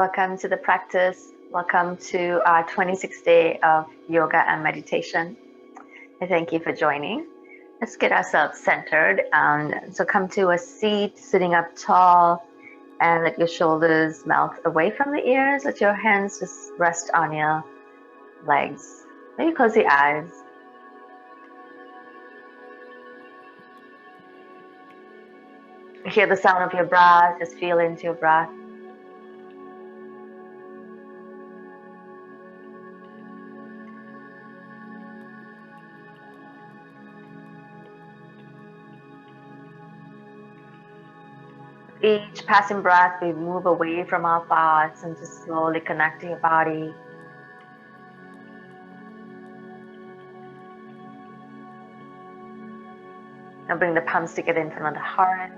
Welcome to the practice. Welcome to our 26th day of yoga and meditation. I thank you for joining. Let's get ourselves centered. So come to a seat, sitting up tall, and let your shoulders melt away from the ears. Let your hands just rest on your legs. Maybe close the eyes. Hear the sound of your breath. Just feel into your breath. Each passing breath, we move away from our thoughts and just slowly connect to your body. Now bring the palms together in front of the heart.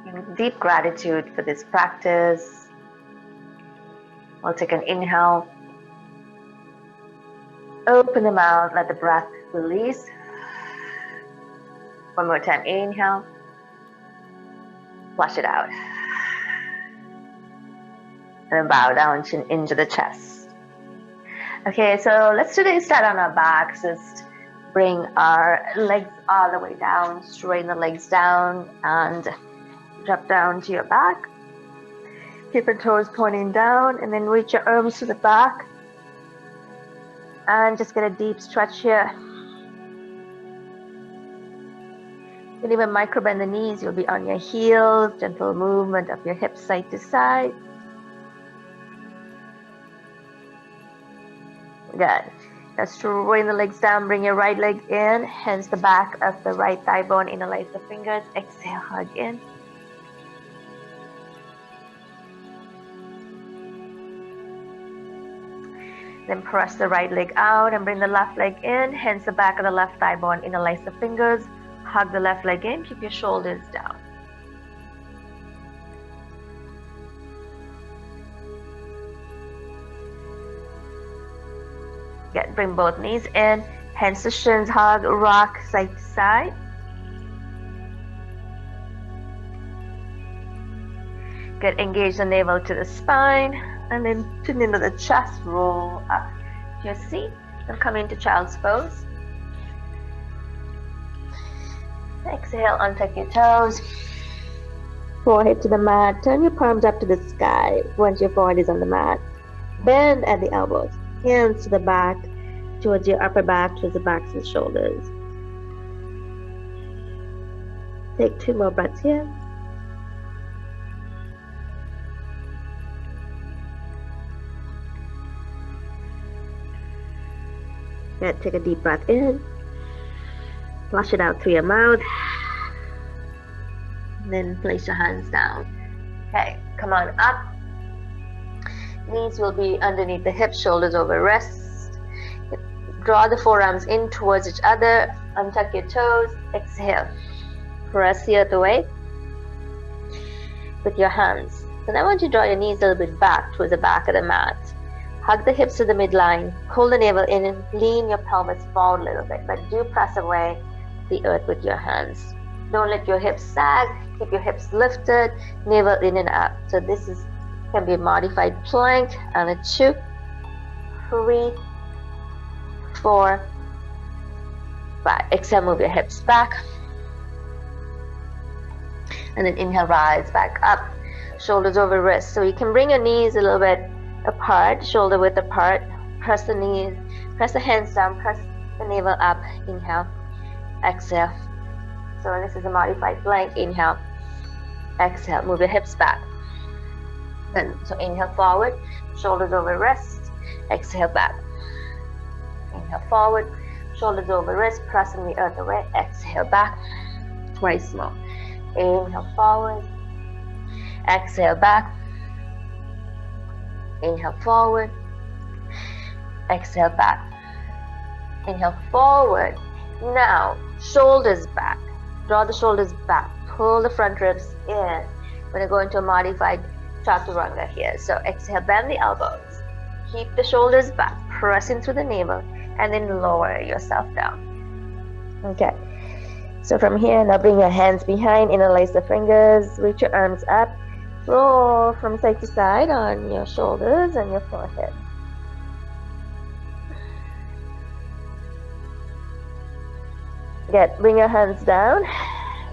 In deep gratitude for this practice. We'll take an inhale. Open the mouth, let the breath release. One more time, inhale. Flush it out. And then bow down chin into the chest. Okay, so let's today start on our backs. Just bring our legs all the way down. Straighten the legs down and drop down to your back. Keep your toes pointing down and then reach your arms to the back. And just get a deep stretch here. You can even micro bend the knees. You'll be on your heels. Gentle movement of your hips side to side. Good. Now straighten the legs down. Bring your right leg in. Hands the back of the right thigh bone. Interlace the fingers. Exhale, hug in. Then press the right leg out and bring the left leg in. Hands the back of the left thigh bone. Interlace the fingers. Hug the left leg in, keep your shoulders down. Good, bring both knees in, hands to shins, hug, rock side to side. Good, engage the navel to the spine, and then tune into the chest, roll up to your seat, and come into child's pose. Exhale, untuck your toes. Forehead to the mat. Turn your palms up to the sky once your forehead is on the mat. Bend at the elbows. Hands to the back, towards your upper back, towards the backs and shoulders. Take 2 more breaths here. Good. Take a deep breath in. Flush it out through your mouth. And then place your hands down. Okay, come on up. Knees will be underneath the hips, shoulders over wrists. Draw the forearms in towards each other. Untuck your toes. Exhale. Press the earth away with your hands. So now I want you to draw your knees a little bit back towards the back of the mat. Hug the hips to the midline. Pull the navel in and lean your pelvis forward a little bit. But do press away the earth with your hands. Don't let your hips sag. Keep your hips lifted, navel in and up. So this can be a modified plank. And a 2, 3, 4, 5. Exhale, move your hips back. And then inhale, rise back up. Shoulders over wrists. So you can bring your knees a little bit apart, shoulder width apart. Press the knees, press the hands down, press the navel up. Inhale. Exhale. So this is a modified plank. Inhale. Exhale. Move your hips back. Then so inhale forward, shoulders over wrist. Exhale back. Inhale forward, shoulders over wrist, pressing the earth away. Exhale back. Twice more. Inhale forward. Exhale back. Inhale forward. Exhale back. Inhale forward. Now, shoulders back. Draw the shoulders back. Pull the front ribs in. We're going to go into a modified chaturanga here. So exhale, bend the elbows. Keep the shoulders back. Press in through the navel. And then lower yourself down. Okay. So from here, now bring your hands behind. Interlace the fingers. Reach your arms up. Roll from side to side on your shoulders and your forehead. Good. Bring your hands down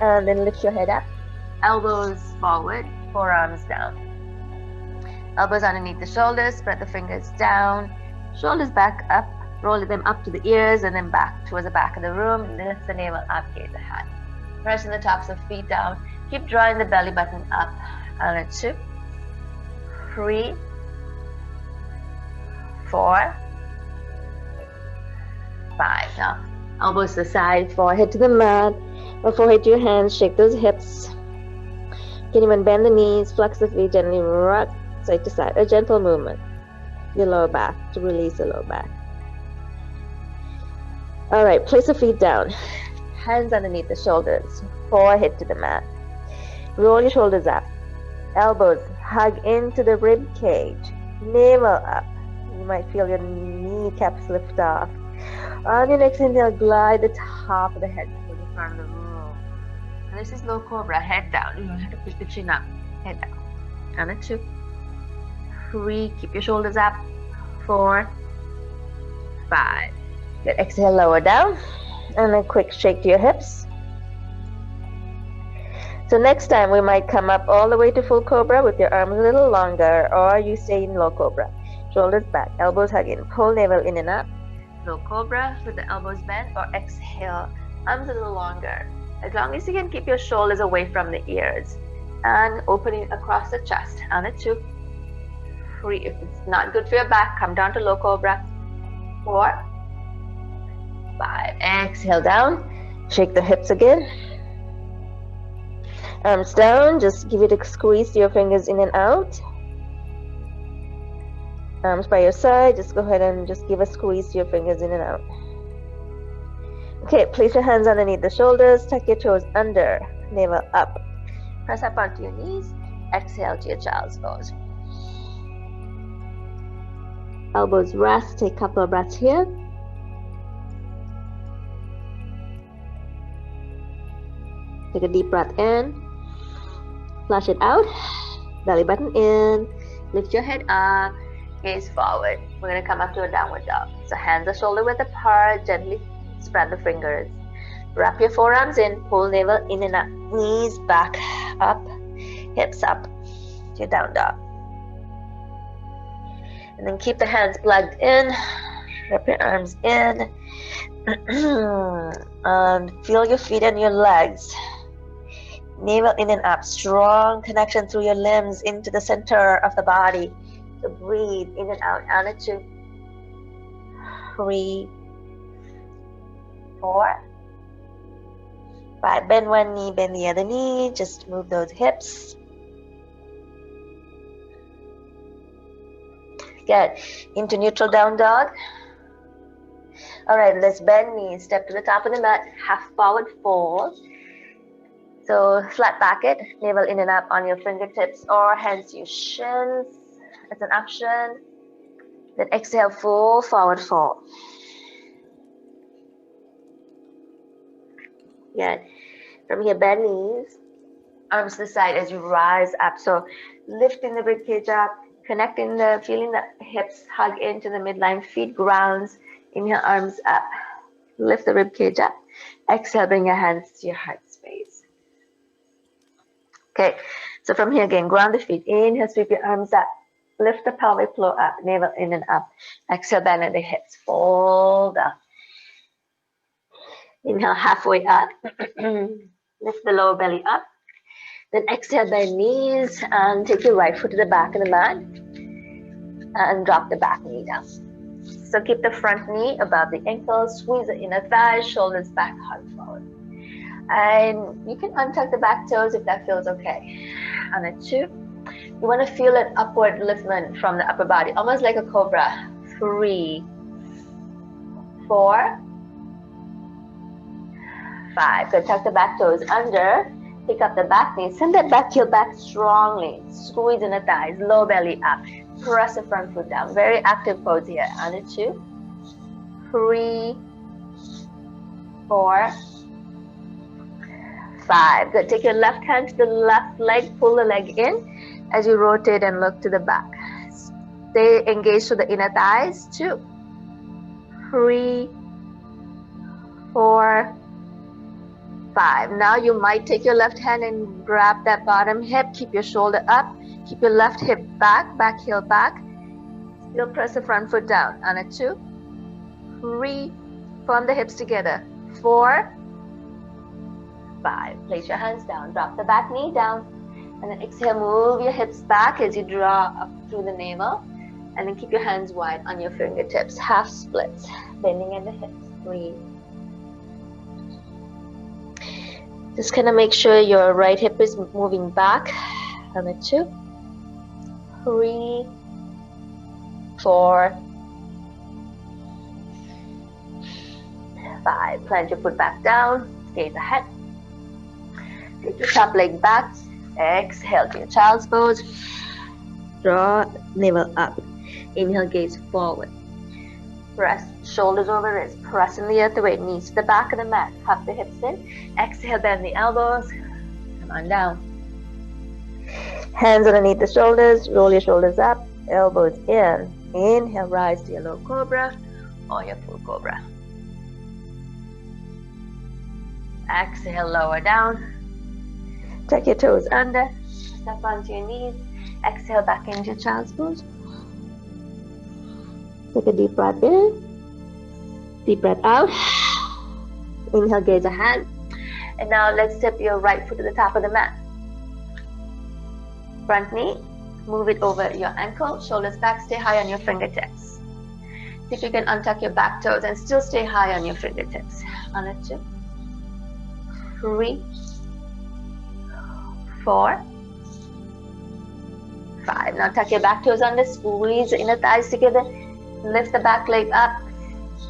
and then lift your head up. Elbows forward, forearms down. Elbows underneath the shoulders, spread the fingers down, shoulders back up, roll them up to the ears and then back towards the back of the room. Lift the navel up, gaze ahead. Pressing the tops of feet down. Keep drawing the belly button up. And 2, 3, 4, 5. Now, elbows to the side, forehead to the mat, or forehead to your hands. Shake those hips. You can even bend the knees, flex the feet, gently rock side to side. A gentle movement. Your lower back to release the lower back. All right, place the feet down. Hands underneath the shoulders, forehead to the mat. Roll your shoulders up. Elbows hug into the rib cage. Navel up. You might feel your kneecaps lift off. On your next inhale, glide the top of the head towards the front of the room. And this is low cobra, head down. You have to push the chin up, head down. And 2, 3, keep your shoulders up. 4, 5. Good. Exhale, lower down. And a quick shake to your hips. So next time we might come up all the way to full cobra with your arms a little longer, or you stay in low cobra. Shoulders back, elbows hug in, pull navel in and up. Low cobra with the elbows bent, or exhale, arms a little longer. As long as you can keep your shoulders away from the ears and opening across the chest. And 2, 3. If it's not good for your back, come down to low cobra. 4, 5. Exhale down. Shake the hips again. Arms down. Just give it a squeeze to your fingers in and out. Arms by your side. Just go ahead and just give a squeeze to your fingers in and out. Okay, place your hands underneath the shoulders. Tuck your toes under. Navel up. Press up onto your knees. Exhale to your child's pose. Elbows rest. Take a couple of breaths here. Take a deep breath in. Flush it out. Belly button in. Lift your head up. Gaze forward. We're going to come up to a downward dog. So hands are shoulder width apart. Gently spread the fingers. Wrap your forearms in. Pull navel in and up. Knees back up. Hips up. To your down dog. And then keep the hands plugged in. Wrap your arms in. And feel your feet and your legs. Navel in and up. Strong connection through your limbs into the center of the body. So breathe in and out. And 2, 3, 4, 5. Bend one knee, bend the other knee. Just move those hips. Good. Into neutral down dog. All right, let's bend knees. Step to the top of the mat. Half forward fold. So flat back it. Navel in and up on your fingertips or hands to your shins. It's an option. Then exhale, full forward fold. Good. From here, bend knees. Arms to the side as you rise up. So lifting the rib cage up. Connecting feeling the hips hug into the midline, feet grounds, inhale, arms up. Lift the rib cage up. Exhale, bring your hands to your heart space. Okay, so from here again, ground the feet. Inhale, sweep your arms up. Lift the pelvic floor up, navel in and up. Exhale, bend at the hips, fold up. Inhale, halfway up. Lift the lower belly up. Then exhale, bend knees and take your right foot to the back of the mat and drop the back knee down. So keep the front knee above the ankle, squeeze the inner thighs, shoulders back, heart forward. And you can untuck the back toes if that feels okay. And 2, you want to feel an upward liftment from the upper body, almost like a cobra. 3, 4, 5. Good, tuck the back toes under. Pick up the back knee, send that back heel back strongly. Squeeze in the thighs, low belly up. Press the front foot down. Very active pose here. And 2, 3, 4, 5. Good. Take your left hand to the left leg, pull the leg in. As you rotate and look to the back, stay engaged to the inner thighs. 2, 3, 4, 5. Now you might take your left hand and grab that bottom hip. Keep your shoulder up. Keep your left hip back, back heel back. Still press the front foot down. On a 2, 3, firm the hips together. 4, 5. Place your hands down. Drop the back knee down. And then exhale, move your hips back as you draw up through the navel. And then keep your hands wide on your fingertips. Half splits. Bending at the hips. 3. Just kind of make sure your right hip is moving back. On a 2, 3, 4, 5. Plant your foot back down. Gaze ahead. Take your top leg back. Exhale to your child's pose. Draw navel up. Inhale, gaze forward. Press shoulders over wrists. Press in the earth away. Knees to the back of the mat. Tuck the hips in. Exhale, bend the elbows. Come on down. Hands underneath the shoulders. Roll your shoulders up. Elbows in. Inhale, rise to your low cobra or your full cobra. Exhale, lower down. Tuck your toes under. Step onto your knees. Exhale, back into child's pose. Take a deep breath in. Deep breath out. Inhale, gaze ahead. And now let's step your right foot to the top of the mat. Front knee. Move it over your ankle. Shoulders back. Stay high on your fingertips. See if you can untuck your back toes and still stay high on your fingertips. On a 2, 3, 4, 5. Now tuck your back toes under, squeeze the inner thighs together, lift the back leg up,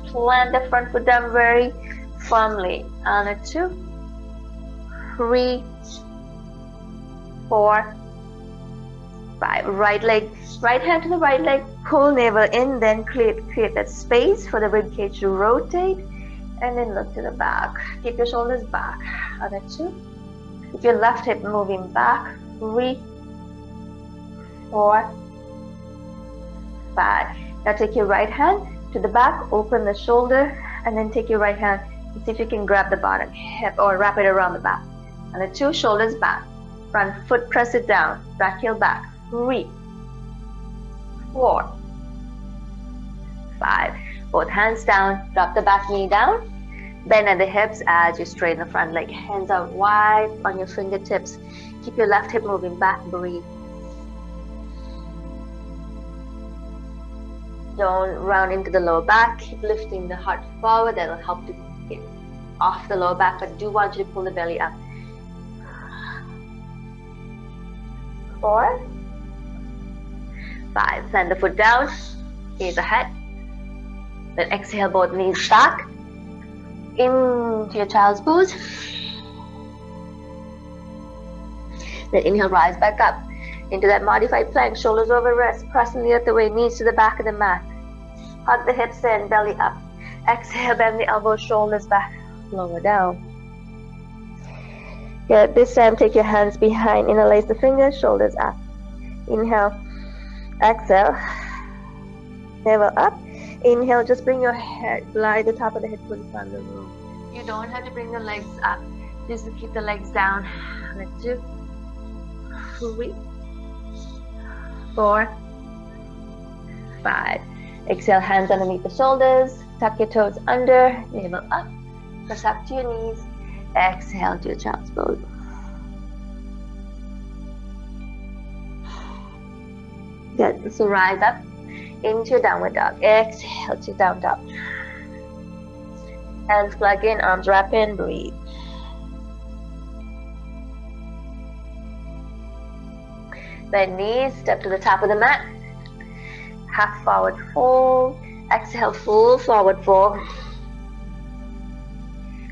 plant the front foot down very firmly. On a 2, 3, 4, 5. Right leg, right hand to the right leg, pull navel in, then create that space for the rib cage to rotate, and then look to the back. Keep your shoulders back. On a 2. Keep your left hip moving back. 3, 4, 5. Now take your right hand to the back, open the shoulder, and then take your right hand and see if you can grab the bottom hip or wrap it around the back. On a 2, shoulders back. Front foot, press it down. Back heel back. 3, 4, 5. Both hands down. Drop the back knee down. Bend at the hips as you straighten the front leg. Hands out wide on your fingertips. Keep your left hip moving back. Breathe. Don't round into the lower back. Keep lifting the heart forward. That will help to get off the lower back, but do want you to pull the belly up. 4, 5. Plant the foot down. Gaze ahead. Then exhale, both knees back. Into your child's pose. Then inhale, rise back up into that modified plank. Shoulders over wrists. Pressing the earth away. Knees to the back of the mat. Hug the hips in. Belly up. Exhale, bend the elbows. Shoulders back. Lower down. Good. This time, take your hands behind. Interlace the fingers. Shoulders up. Inhale. Exhale. Navel up. Inhale, just bring your head, lie the top of the head towards the front of the room. You don't have to bring the legs up. Just to keep the legs down. 2, 3, 4, 5. Exhale, hands underneath the shoulders. Tuck your toes under, navel up. Press up to your knees. Exhale to your child's pose. Good. So rise up into your downward dog. Exhale to down dog. Hands plug in, arms wrap in, breathe. Bend knees, step to the top of the mat. Half forward fold. Exhale, full forward fold.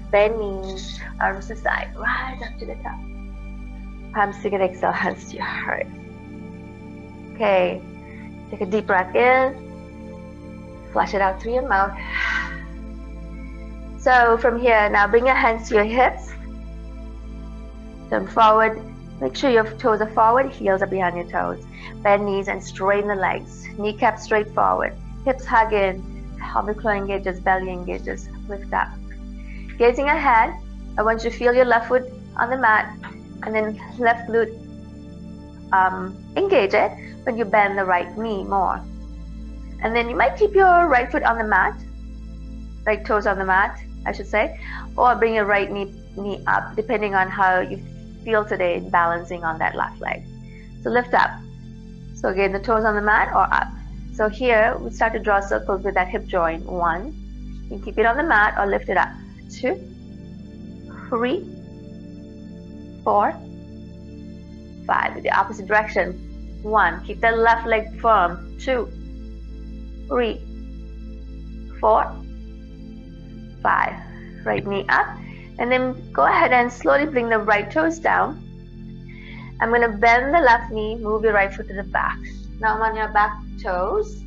Bend knees, arms to side, rise up to the top. Palms together, exhale, hands to your heart. Okay, take a deep breath in. Flush it out through your mouth. So from here, now bring your hands to your hips. Turn forward, Make sure your toes are forward, heels are behind your toes. Bend knees and straighten the legs. Kneecap straight forward. Hips hug in. Pelvic floor engages, belly engages. Lift up. Gazing ahead, I want you to feel your left foot on the mat and then left glute engage it when you bend the right knee more. And then you might keep your right foot on the mat, right toes on the mat, I should say, or bring your right knee up depending on how you feel today in balancing on that left leg. So lift up. So again, the toes on the mat or up. So here we start to draw circles with that hip joint. 1, you can keep it on the mat or lift it up. 2, 3, 4, 5. The opposite direction. 1, keep that left leg firm. 2, 3, 4, 5. Right knee up. And then go ahead and slowly bring the right toes down. I'm going to bend the left knee, move your right foot to the back. Now I'm on your back toes.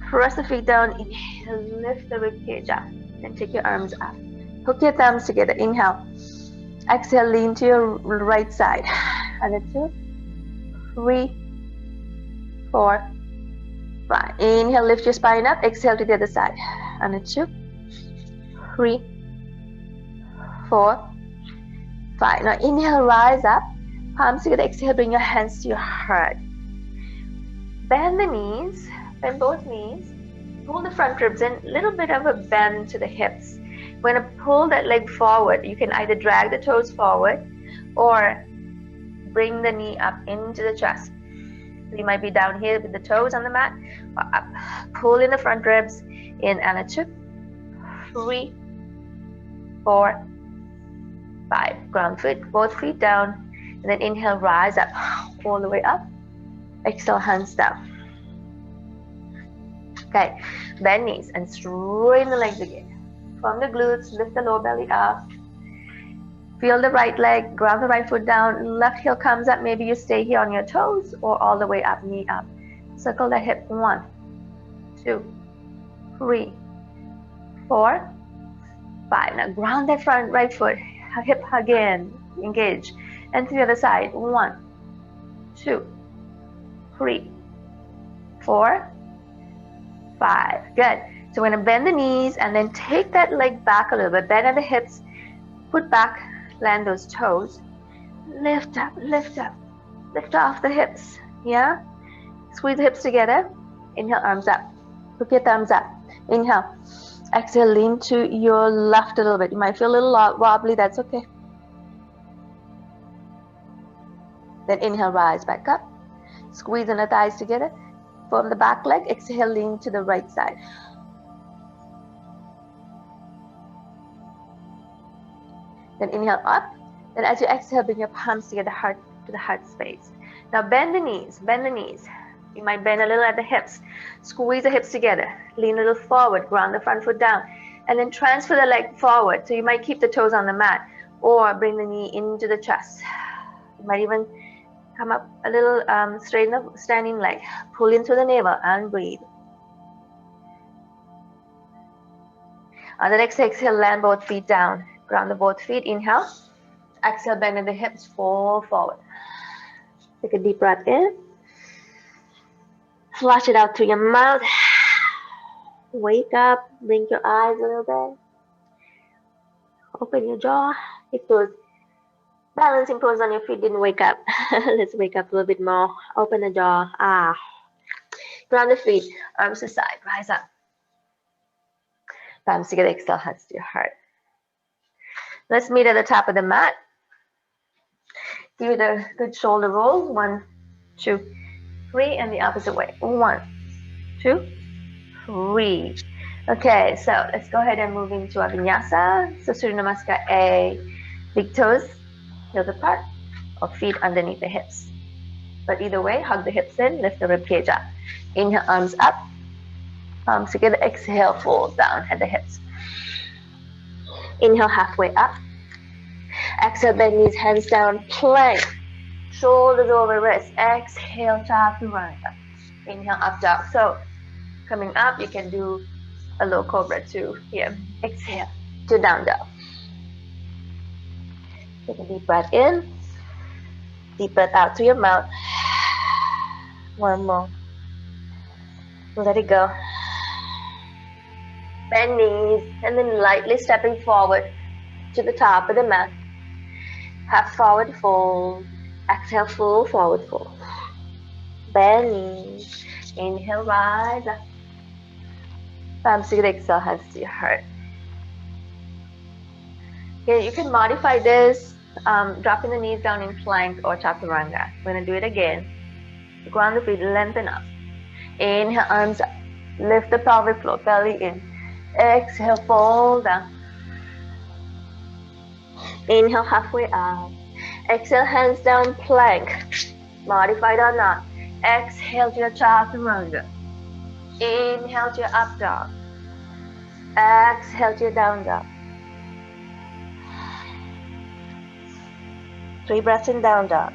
Press the feet down. Inhale, lift the rib cage up. Then take your arms up. Hook your thumbs together. Inhale. Exhale, lean to your right side. Another 2, 3, 4, 5. Inhale, lift your spine up. Exhale to the other side. Another 2, 3, 4, 5. Now inhale, rise up. Palms together. Exhale, bring your hands to your heart. Bend the knees. Bend both knees. Pull the front ribs in. A little bit of a bend to the hips. We're going to pull that leg forward. You can either drag the toes forward or bring the knee up into the chest. So you might be down here with the toes on the mat or up. Pull in the front ribs. In and a 2, 3, 4, 5. Ground foot, both feet down. And then inhale, rise up, all the way up. Exhale, hands down. Okay, bend knees and straighten the legs again. From the glutes, lift the lower belly up. Feel the right leg, ground the right foot down. Left heel comes up. Maybe you stay here on your toes or all the way up, knee up. Circle the hip. 1, 2, 3, 4, 5. Now ground that front right foot. Hip hug in, engage. And to the other side. 1, 2, 3, 4, 5. Good. So we're going to bend the knees and then take that leg back a little bit. Bend at the hips. Put back. Land those toes. Lift up, lift up. Lift off the hips. Yeah? Squeeze the hips together. Inhale, arms up. Hook your thumbs up. Inhale. Exhale, lean to your left a little bit. You might feel a little wobbly. That's okay. Then inhale, rise back up. Squeeze the thighs together. From the back leg, exhale, lean to the right side. Then inhale up. Then as you exhale, bring your palms together, heart to the heart space. Now bend the knees, bend the knees. You might bend a little at the hips. Squeeze the hips together. Lean a little forward, ground the front foot down. And then transfer the leg forward. So you might keep the toes on the mat or bring the knee into the chest. You might even come up a little, straighten the standing leg. Pull into the navel and breathe. On the next exhale, land both feet down. Ground the both feet. Inhale. Exhale, bend the hips, fall forward. Take a deep breath in. Flush it out through your mouth. Wake up. Blink your eyes a little bit. Open your jaw. If those balancing pose on your feet didn't wake up, let's wake up a little bit more. Open the jaw. Ground the feet. Arms to the side. Rise up. Palms together. Exhale, hands to your heart. Let's meet at the top of the mat. Give it a good shoulder roll. 1, 2, 3, and the opposite way. 1, 2, 3. Okay, so let's go ahead and move into our vinyasa. So Surya Namaskar A. Big toes, heels apart, or feet underneath the hips. But either way, hug the hips in, lift the rib cage up. Inhale, arms up, palms together. Exhale, fold down at the hips. Inhale, halfway up. Exhale, bend knees, hands down, plank. Shoulders over wrist. Exhale, chaturanga. Inhale, up dog. So coming up, you can do a low cobra too. Here. Exhale to down dog. Take a deep breath in. Deep breath out through your mouth. One more. Let it go. Bend knees and then lightly stepping forward to the top of the mat. Half forward fold. Exhale, full forward fold. Bend knees. Inhale, rise up. Palms together, exhale, hands to your heart. Okay, you can modify this, dropping the knees down in plank or chaturanga. We're going to do it again. Ground the feet, lengthen up. Inhale, arms up. Lift the pelvic floor, belly in. Exhale, fold down. Inhale, halfway up. Exhale, hands down, plank. Modified or not. Exhale to your chaturanga. Inhale to your up dog. Exhale to your down dog. 3 breaths in down dog.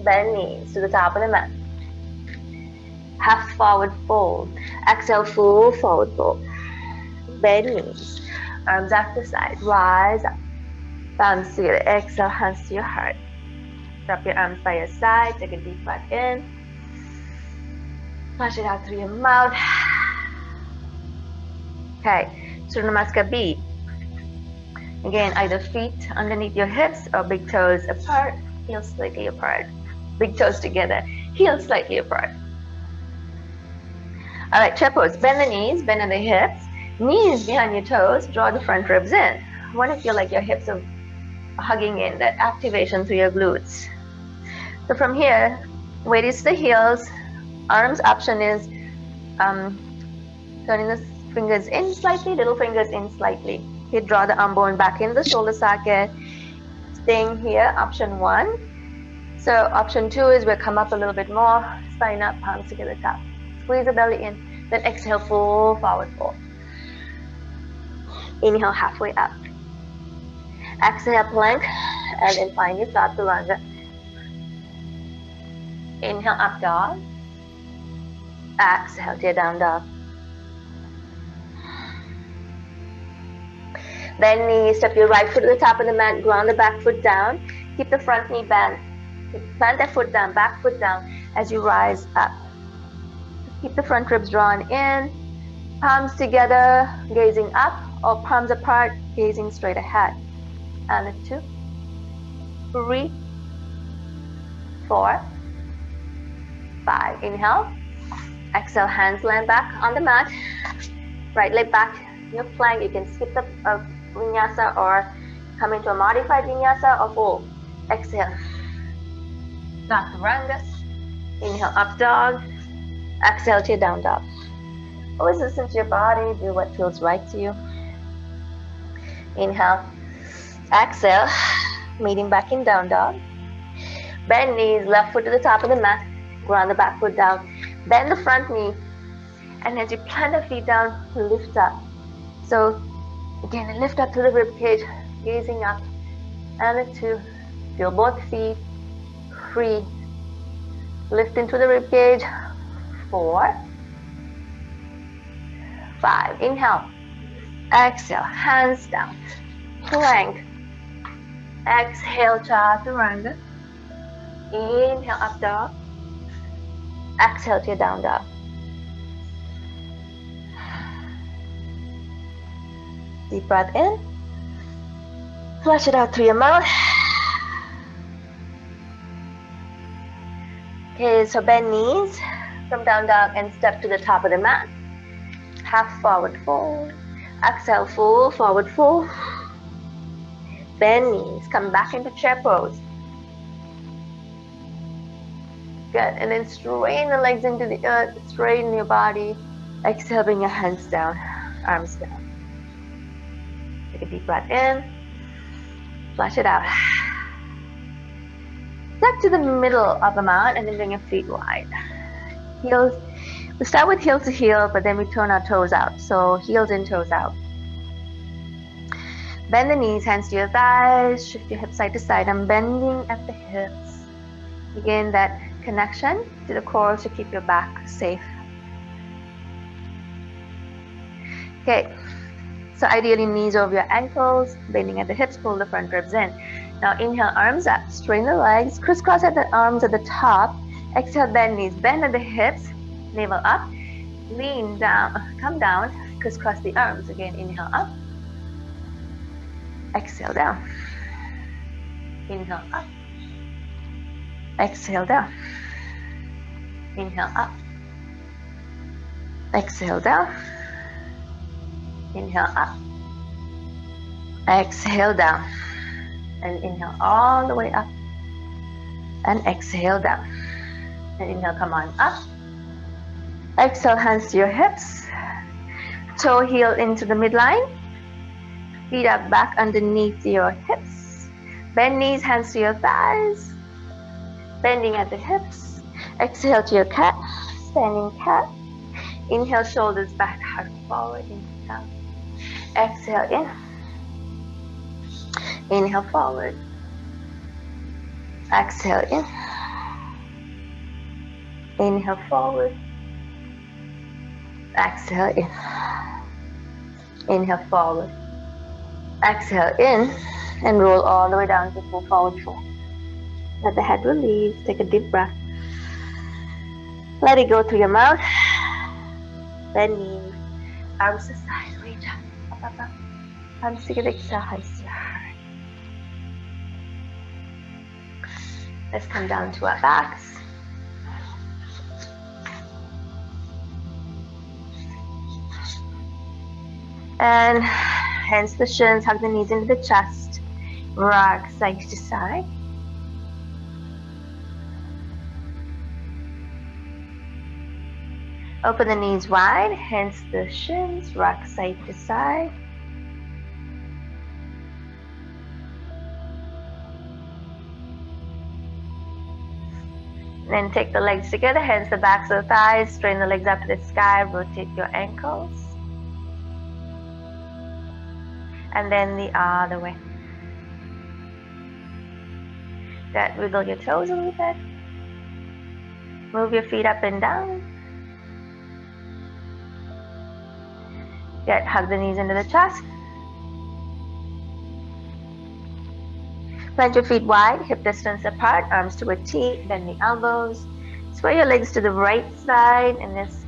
Bend knees to the top of the mat. Half forward fold. Exhale, full forward fold. Bend knees. Arms out to side. Rise up. Palms together. Exhale, hands to your heart. Drop your arms by your side. Take a deep breath in. Flush it out through your mouth. Okay, so Namaste B. Again, either feet underneath your hips or big toes apart, heels slightly apart. Big toes together, heels slightly apart. All right, chair pose. Bend the knees, bend the hips, knees behind your toes, draw the front ribs in. I want to feel like your hips are hugging in, that activation through your glutes. So from here, weight is the heels, arms option is turning the fingers in slightly, little fingers in slightly. You draw the arm bone back in the shoulder socket. Staying here, option 1. So option 2 is we'll come up a little bit more, spine up, palms together top. Squeeze the belly in, then exhale, full forward fold. Inhale, halfway up. Exhale, plank, and then find your chaturanga. Inhale, up dog. Exhale, to your down dog. Bend knees, step your right foot to the top of the mat, ground the back foot down. Keep the front knee bent. Plant that foot down, back foot down as you rise up. Keep the front ribs drawn in, palms together, gazing up, or palms apart, gazing straight ahead. And 2, 3, 4, 5. Inhale. Exhale, hands land back on the mat. Right leg back, your plank. You can skip the vinyasa or come into a modified vinyasa or fold. Exhale. Chaturanga. Inhale, up dog. Exhale to your down dog. Always listen to your body. Do what feels right to you. Inhale. Exhale. Meeting back in down dog. Bend knees, left foot to the top of the mat. Ground the back foot down. Bend the front knee. And as you plant the feet down, lift up. So again, lift up to the rib cage, gazing up. And 2. Feel both feet. 3. Lift into the rib cage. 4. 5. Inhale. Exhale. Hands down. Plank. Exhale, chaturanga. Inhale, up dog. Exhale to your down dog. Deep breath in. Flush it out through your mouth. Okay, so bend knees from down dog and step to the top of the mat. Half forward fold. Exhale, full forward fold. Bend knees. Come back into chair pose. Good. And then strain the legs into the earth. Straighten your body. Exhale, bring your hands down. Arms down. Take a deep breath in. Flush it out. Step to the middle of the mat and then bring your feet wide. Heels. We start with heel to heel, but then we turn our toes out. So heels in, toes out. Bend the knees, hands to your thighs. Shift your hips side to side. I'm bending at the hips. Again, that connection to the core to keep your back safe. Okay, So ideally knees over your ankles, bending at the hips, pull the front ribs in. Now inhale, arms up, straighten the legs, crisscross at the arms at the top. Exhale, bend knees, bend at the hips, navel up, lean down, come down, crisscross the arms. Again, inhale up, exhale down. Inhale up, exhale down. Inhale up, exhale down. Inhale up, exhale down. And inhale all the way up. And exhale down. And inhale, come on up. Exhale, hands to your hips. Toe heel into the midline. Feet up back underneath your hips. Bend knees, hands to your thighs. Bending at the hips. Exhale to your cat. Standing cat. Inhale, shoulders back, heart forward, inhale. Exhale in. Inhale forward. Exhale in. Inhale forward. Exhale in. Inhale forward. Exhale in and roll all the way down to full forward fold. Let the head release. Take a deep breath. Let it go through your mouth. Bend knees. Arms to side. Reach up, up, up. Arms together. Exhale. Hands to your heart. Let's come down to our backs. And hands to the shins, hug the knees into the chest. Rock side to side. Open the knees wide, hands to the shins, rock side to side. Then take the legs together, hands to the backs of the thighs, straighten the legs up to the sky, rotate your ankles. And then the other way. Good. Wiggle your toes a little bit. Move your feet up and down. Good. Hug the knees into the chest. Plant your feet wide, hip distance apart, arms to a T, bend the elbows. Sway your legs to the right side, and this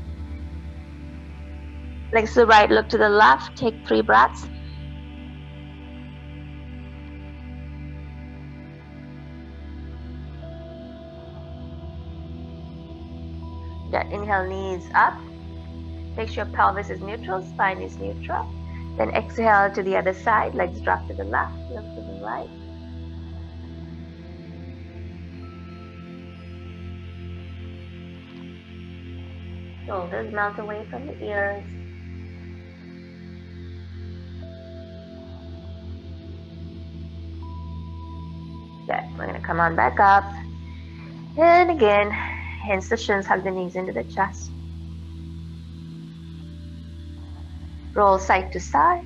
legs to the right, look to the left. Take 3 breaths. Good. Inhale, knees up. Make sure pelvis is neutral, spine is neutral. Then exhale to the other side, legs drop to the left, look to the right. Shoulders melt away from the ears. Good. We're going to come on back up. And again, hands to shins, hug the knees into the chest. Roll side to side.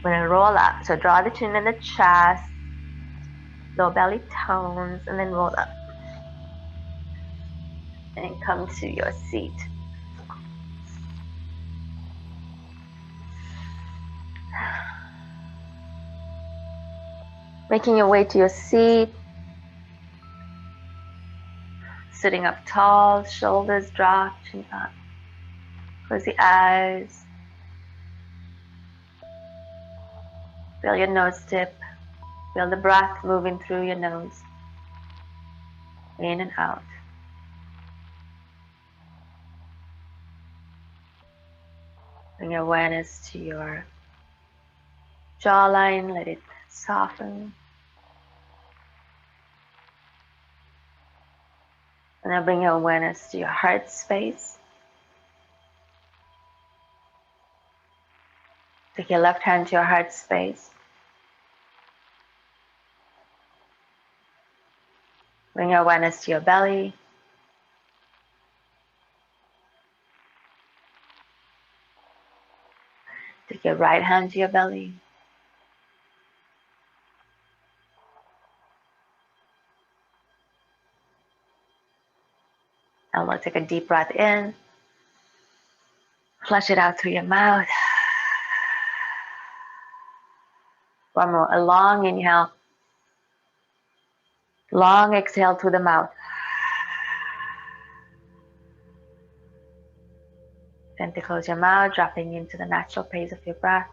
We're going to roll up. So draw the chin in the chest, low belly tones, and then roll up. And come to your seat. Making your way to your seat. Sitting up tall, shoulders drop, chin up. Close the eyes. Feel your nose tip. Feel the breath moving through your nose. In and out. Bring your awareness to your jawline. Let it soften. And now bring your awareness to your heart space. Take your left hand to your heart space. Bring your awareness to your belly. Take your right hand to your belly. And we'll take a deep breath in. Flush it out through your mouth. One more. A long inhale. Long exhale through the mouth. Gently close your mouth, dropping into the natural pace of your breath.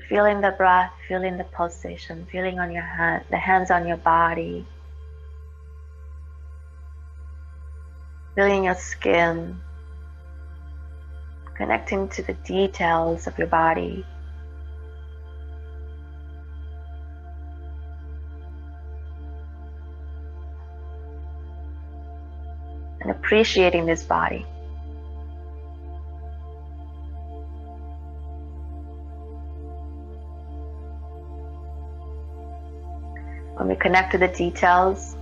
Feeling the breath, feeling the pulsation, feeling on your hand, the hands on your body, feeling your skin, connecting to the details of your body. And appreciating this body. When we connect to the details,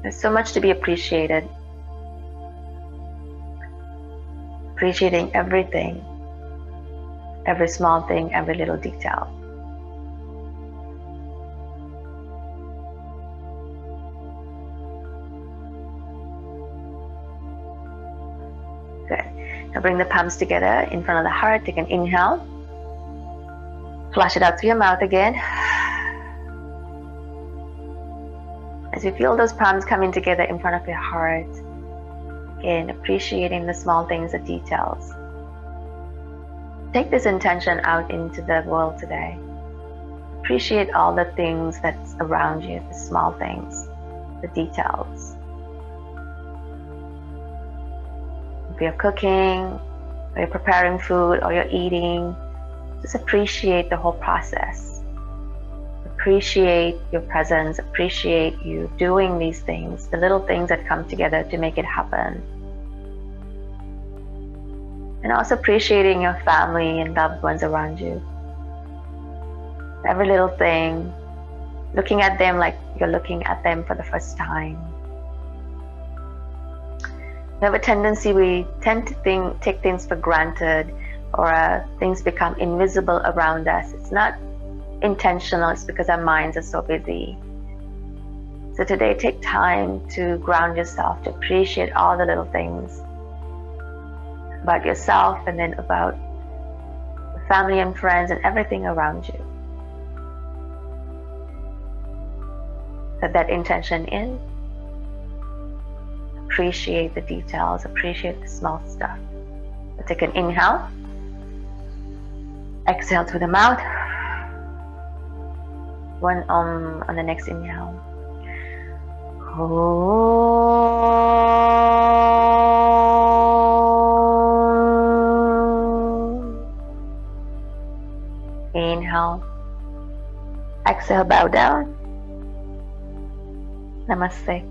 there's so much to be appreciated. Appreciating everything, every small thing, every little detail. Good. Now bring the palms together in front of the heart. Take an inhale. Flush it out through your mouth again. As you feel those palms coming together in front of your heart, again, appreciating the small things, the details. Take this intention out into the world today. Appreciate all the things that's around you, the small things, the details. If you're cooking, or you're preparing food, or you're eating, just appreciate the whole process. Appreciate your presence, appreciate you doing these things, the little things that come together to make it happen. And also appreciating your family and loved ones around you. Every little thing, looking at them like you're looking at them for the first time. We have a tendency, we tend to take things for granted, or things become invisible around us. It's not intentional, it's because our minds are so busy. So today, take time to ground yourself, to appreciate all the little things about yourself, and then about family and friends and everything around you. Set that intention in. Appreciate the details, appreciate the small stuff. So take an inhale. Exhale through the mouth. One on the next inhale. Inhale. Exhale, bow down. Namaste.